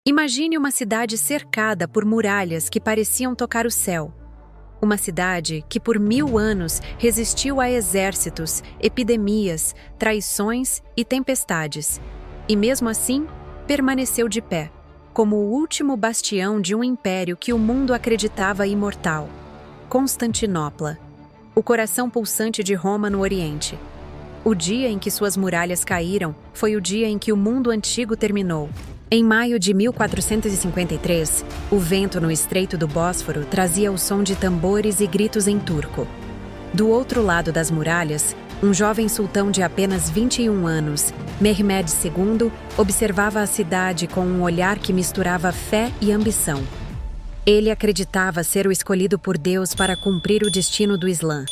Imagine uma cidade cercada por muralhas que pareciam tocar o céu. Uma cidade que por 1000 anos resistiu a exércitos, epidemias, traições e tempestades. E mesmo assim, permaneceu de pé, como o último bastião de um império que o mundo acreditava imortal. Constantinopla, o coração pulsante de Roma no Oriente. O dia em que suas muralhas caíram foi o dia em que o mundo antigo terminou. Em maio de 1453, o vento no Estreito do Bósforo trazia o som de tambores e gritos em turco. Do outro lado das muralhas, um jovem sultão de apenas 21 anos, Mehmed II, observava a cidade com um olhar que misturava fé e ambição. Ele acreditava ser o escolhido por Deus para cumprir o destino do Islã,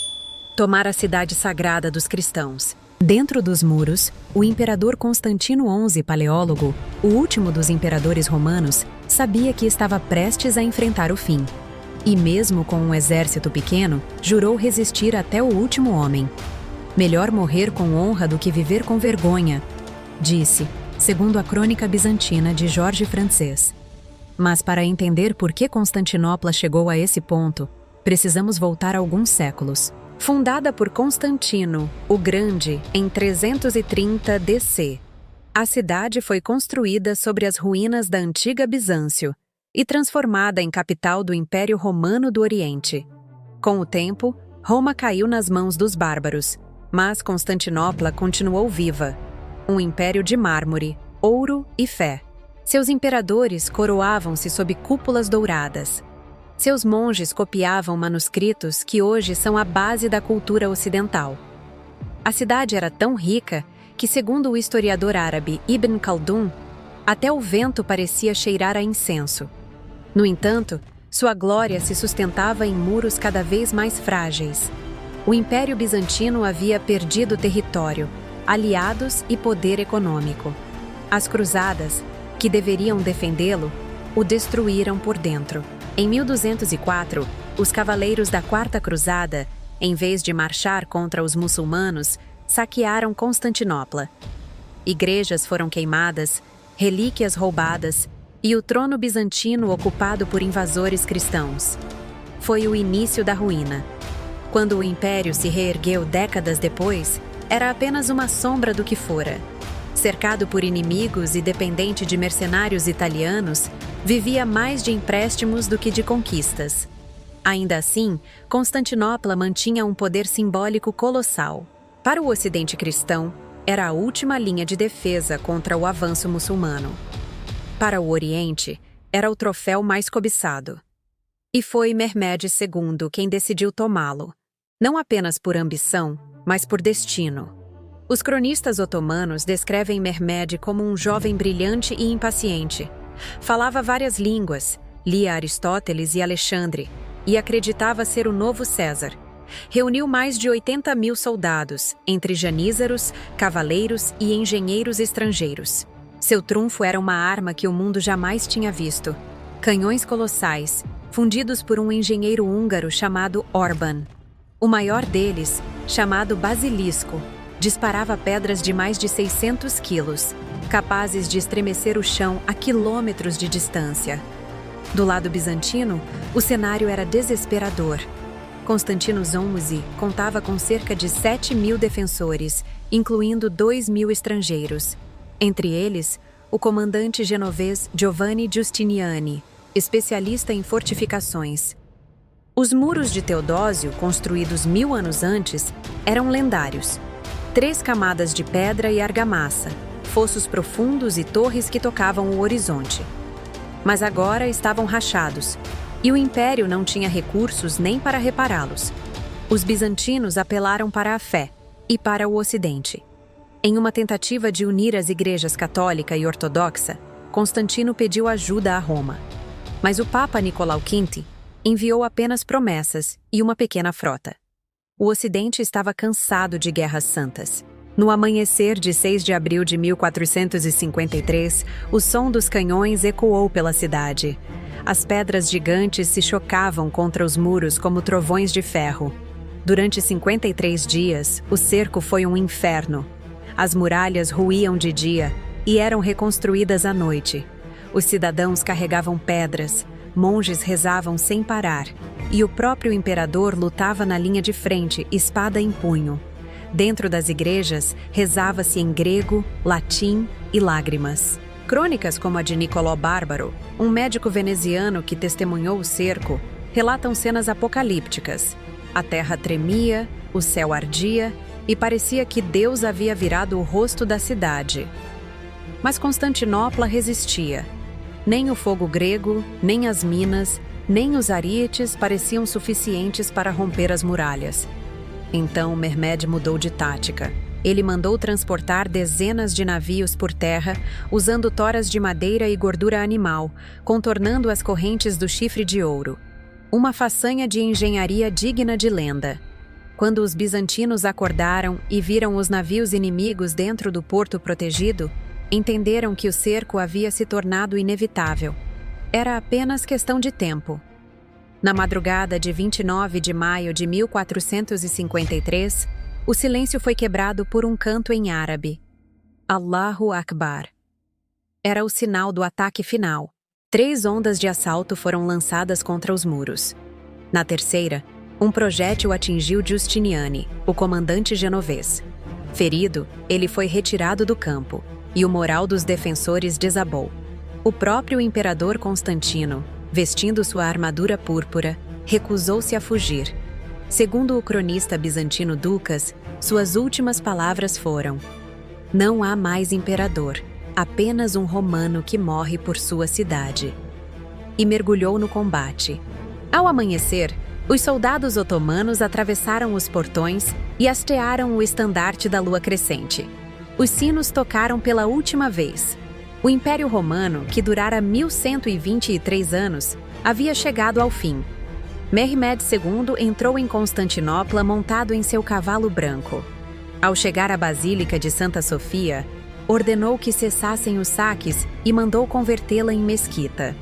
tomar a cidade sagrada dos cristãos. Dentro dos muros, o imperador Constantino XI Paleólogo, o último dos imperadores romanos, sabia que estava prestes a enfrentar o fim. E mesmo com um exército pequeno, jurou resistir até o último homem. Melhor morrer com honra do que viver com vergonha, disse, segundo a crônica bizantina de Jorge Francês. Mas para entender por que Constantinopla chegou a esse ponto, precisamos voltar alguns séculos. Fundada por Constantino, o Grande, em 330 DC, a cidade foi construída sobre as ruínas da antiga Bizâncio e transformada em capital do Império Romano do Oriente. Com o tempo, Roma caiu nas mãos dos bárbaros, mas Constantinopla continuou viva, um império de mármore, ouro e fé. Seus imperadores coroavam-se sob cúpulas douradas. Seus monges copiavam manuscritos que hoje são a base da cultura ocidental. A cidade era tão rica que, segundo o historiador árabe Ibn Khaldun, até o vento parecia cheirar a incenso. No entanto, sua glória se sustentava em muros cada vez mais frágeis. O Império Bizantino havia perdido território, aliados e poder econômico. As cruzadas, que deveriam defendê-lo, o destruíram por dentro. Em 1204, os cavaleiros da Quarta Cruzada, em vez de marchar contra os muçulmanos, saquearam Constantinopla. Igrejas foram queimadas, relíquias roubadas e o trono bizantino ocupado por invasores cristãos. Foi o início da ruína. Quando o império se reergueu décadas depois, era apenas uma sombra do que fora. Cercado por inimigos e dependente de mercenários italianos, vivia mais de empréstimos do que de conquistas. Ainda assim, Constantinopla mantinha um poder simbólico colossal. Para o Ocidente cristão, era a última linha de defesa contra o avanço muçulmano. Para o Oriente, era o troféu mais cobiçado. E foi Mehmed II quem decidiu tomá-lo, não apenas por ambição, mas por destino. Os cronistas otomanos descrevem Mehmed como um jovem brilhante e impaciente. Falava várias línguas, lia Aristóteles e Alexandre, e acreditava ser o novo César. Reuniu mais de 80.000 soldados, entre janízaros, cavaleiros e engenheiros estrangeiros. Seu trunfo era uma arma que o mundo jamais tinha visto. Canhões colossais, fundidos por um engenheiro húngaro chamado Orban. O maior deles, chamado Basilisco, disparava pedras de mais de 600 quilos, capazes de estremecer o chão a quilômetros de distância. Do lado bizantino, o cenário era desesperador. Constantino XI contava com cerca de 7.000 defensores, incluindo 2.000 estrangeiros. Entre eles, o comandante genovês Giovanni Giustiniani, especialista em fortificações. Os muros de Teodósio, construídos 1000 anos antes, eram lendários. 3 camadas de pedra e argamassa, fossos profundos e torres que tocavam o horizonte. Mas agora estavam rachados, e o império não tinha recursos nem para repará-los. Os bizantinos apelaram para a fé e para o Ocidente. Em uma tentativa de unir as igrejas católica e ortodoxa, Constantino pediu ajuda a Roma. Mas o Papa Nicolau V enviou apenas promessas e uma pequena frota. O Ocidente estava cansado de guerras santas. No amanhecer de 6 de abril de 1453, o som dos canhões ecoou pela cidade. As pedras gigantes se chocavam contra os muros como trovões de ferro. Durante 53 dias, o cerco foi um inferno. As muralhas ruíam de dia e eram reconstruídas à noite. Os cidadãos carregavam pedras, monges rezavam sem parar, e o próprio imperador lutava na linha de frente, espada em punho. Dentro das igrejas, rezava-se em grego, latim e lágrimas. Crônicas como a de Niccolò Barbaro, um médico veneziano que testemunhou o cerco, relatam cenas apocalípticas. A terra tremia, o céu ardia e parecia que Deus havia virado o rosto da cidade. Mas Constantinopla resistia. Nem o fogo grego, nem as minas, nem os arietes pareciam suficientes para romper as muralhas. Então Mehmed mudou de tática. Ele mandou transportar dezenas de navios por terra, usando toras de madeira e gordura animal, contornando as correntes do chifre de ouro. Uma façanha de engenharia digna de lenda. Quando os bizantinos acordaram e viram os navios inimigos dentro do porto protegido, entenderam que o cerco havia se tornado inevitável. Era apenas questão de tempo. Na madrugada de 29 de maio de 1453, o silêncio foi quebrado por um canto em árabe. Allahu Akbar. Era o sinal do ataque final. 3 ondas de assalto foram lançadas contra os muros. Na terceira, um projétil atingiu Giustiniani, o comandante genovês. Ferido, ele foi retirado do campo, e o moral dos defensores desabou. O próprio imperador Constantino, vestindo sua armadura púrpura, recusou-se a fugir. Segundo o cronista bizantino Ducas, suas últimas palavras foram: "Não há mais imperador, apenas um romano que morre por sua cidade." E mergulhou no combate. Ao amanhecer, os soldados otomanos atravessaram os portões e hastearam o estandarte da lua crescente. Os sinos tocaram pela última vez. O Império Romano, que durara 1123 anos, havia chegado ao fim. Mehmed II entrou em Constantinopla montado em seu cavalo branco. Ao chegar à Basílica de Santa Sofia, ordenou que cessassem os saques e mandou convertê-la em mesquita.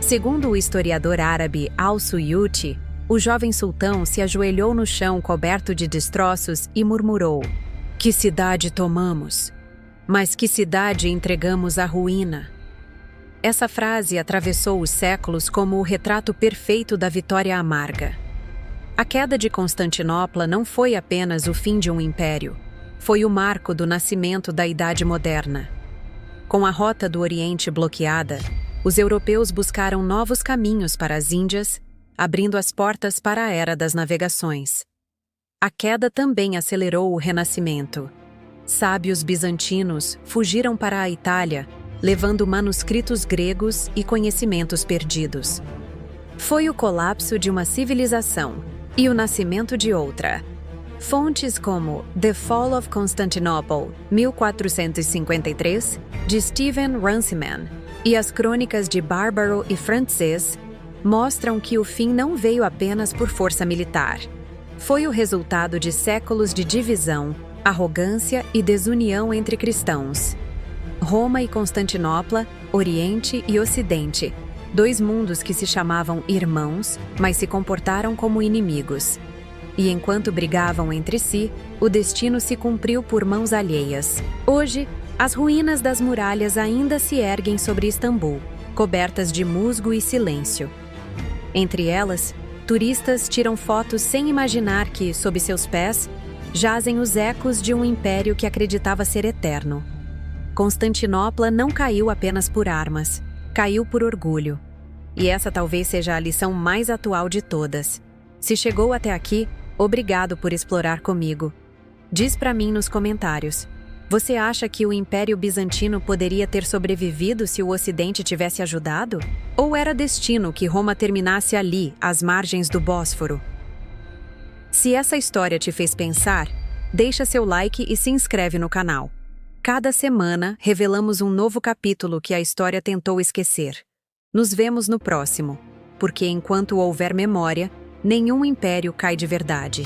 Segundo o historiador árabe Al-Suyuti, o jovem sultão se ajoelhou no chão coberto de destroços e murmurou: "Que cidade tomamos? Mas que cidade entregamos à ruína?" Essa frase atravessou os séculos como o retrato perfeito da vitória amarga. A queda de Constantinopla não foi apenas o fim de um império, foi o marco do nascimento da Idade Moderna. Com a rota do Oriente bloqueada, os europeus buscaram novos caminhos para as Índias, abrindo as portas para a Era das Navegações. A queda também acelerou o Renascimento. Sábios bizantinos fugiram para a Itália, levando manuscritos gregos e conhecimentos perdidos. Foi o colapso de uma civilização e o nascimento de outra. Fontes como The Fall of Constantinople, 1453, de Stephen Runciman, e as crônicas de Barbaro e Frances mostram que o fim não veio apenas por força militar. Foi o resultado de séculos de divisão, arrogância e desunião entre cristãos. Roma e Constantinopla, Oriente e Ocidente, 2 mundos que se chamavam irmãos, mas se comportaram como inimigos. E enquanto brigavam entre si, o destino se cumpriu por mãos alheias. Hoje, as ruínas das muralhas ainda se erguem sobre Istambul, cobertas de musgo e silêncio. Entre elas, turistas tiram fotos sem imaginar que, sob seus pés, jazem os ecos de um império que acreditava ser eterno. Constantinopla não caiu apenas por armas, caiu por orgulho. E essa talvez seja a lição mais atual de todas. Se chegou até aqui, obrigado por explorar comigo. Diz pra mim nos comentários: você acha que o Império Bizantino poderia ter sobrevivido se o Ocidente tivesse ajudado? Ou era destino que Roma terminasse ali, às margens do Bósforo? Se essa história te fez pensar, deixa seu like e se inscreve no canal. Cada semana, revelamos um novo capítulo que a história tentou esquecer. Nos vemos no próximo, porque enquanto houver memória, nenhum império cai de verdade.